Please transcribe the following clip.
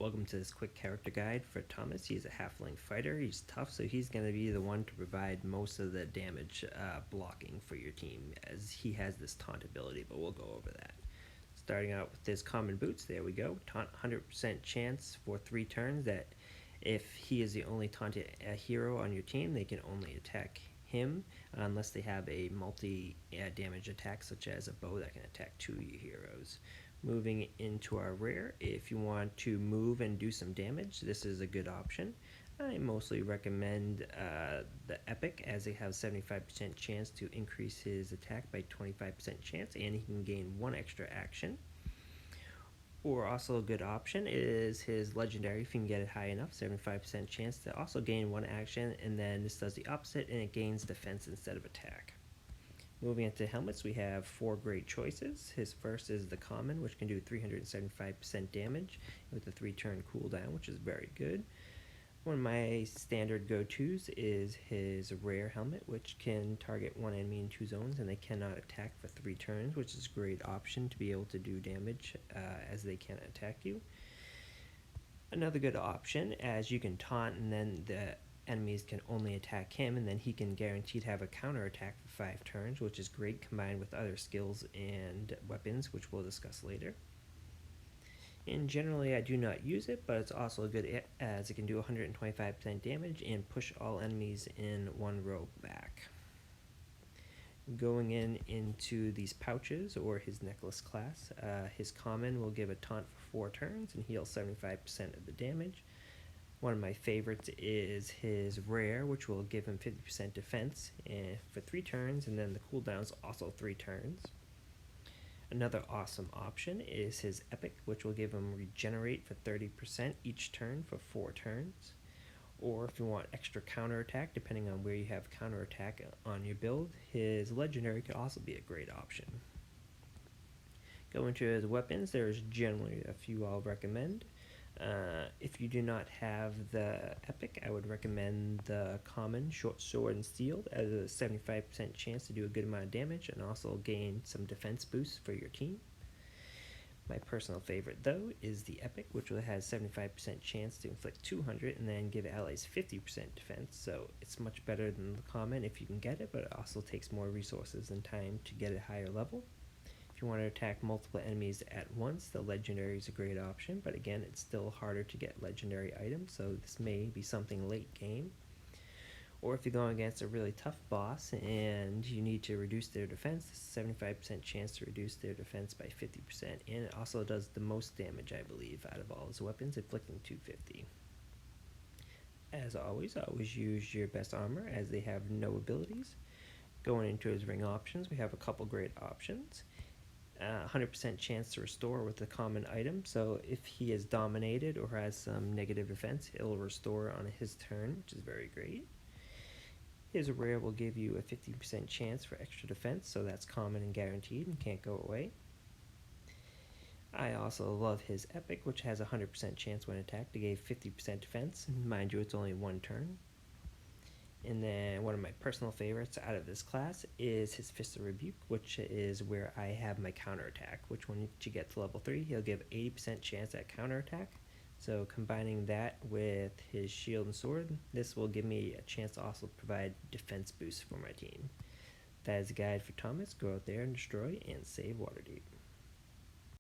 Welcome to this quick character guide for Tommus. He's a halfling fighter. He's tough, so he's going to be the one to provide most of the damage blocking for your team, as he has this taunt ability, but we'll go over that. Starting out with his common boots, there we go. Taunt 100% chance for 3 turns that if he is the only taunted hero on your team, they can only attack him unless they have a multi-damage attack, such as a bow that can attack 2 of your heroes. Moving into our rare, if you want to move and do some damage, this is a good option. I mostly recommend the epic, as it has 75% chance to increase his attack by 25% chance, and he can gain 1 extra action. Or also a good option is his legendary, if you can get it high enough, 75% chance to also gain 1 action, and then this does the opposite and it gains defense instead of attack. Moving into helmets, we have 4 great choices. His first is the common, which can do 375% damage with a 3-turn cooldown, which is very good. One of my standard go-tos is his rare helmet, which can target 1 enemy in 2 zones, and they cannot attack for 3 turns, which is a great option to be able to do damage as they can't attack you. Another good option, as you can taunt, and then the enemies can only attack him, and then he can guarantee to have a counter attack for 5 turns, which is great combined with other skills and weapons, which we'll discuss later. And generally I do not use it, but it's also good as it can do 125% damage and push all enemies in 1 row back. Going into these pouches, or his necklace class, his common will give a taunt for 4 turns and heal 75% of the damage. One of my favorites is his rare, which will give him 50% defense for 3 turns, and then the cooldown's also 3 turns. Another awesome option is his epic, which will give him regenerate for 30% each turn for 4 turns. Or if you want extra counterattack, depending on where you have counterattack on your build, his legendary could also be a great option. Going to his weapons, there's generally a few I'll recommend. If you do not have the epic, I would recommend the common short sword and steel, as a 75% chance to do a good amount of damage and also gain some defense boosts for your team. My personal favorite though is the epic, which has 75% chance to inflict 200 and then give allies 50% defense, so it's much better than the common if you can get it, but it also takes more resources and time to get a higher level. If you want to attack multiple enemies at once, the legendary is a great option, but again, it's still harder to get legendary items, so this may be something late game. Or if you're going against a really tough boss and you need to reduce their defense, 75% chance to reduce their defense by 50%, and it also does the most damage, I believe, out of all his weapons, inflicting 250. As always use your best armor, as they have no abilities. Going into his ring options, we have a couple great options. 100% chance to restore with a common item, so if he is dominated or has some negative defense, it'll restore on his turn, which is very great. His rare will give you a 50% chance for extra defense, so that's common and guaranteed and can't go away. I also love his epic, which has a 100% chance when attacked to give 50% defense. Mind you, it's only 1 turn. And then one of my personal favorites out of this class is his Fist of Rebuke, which is where I have my counterattack, which when you get to level 3, he'll give 80% chance at counterattack. So combining that with his shield and sword, this will give me a chance to also provide defense boosts for my team. That is a guide for Tommus. Go out there and destroy and save Waterdeep.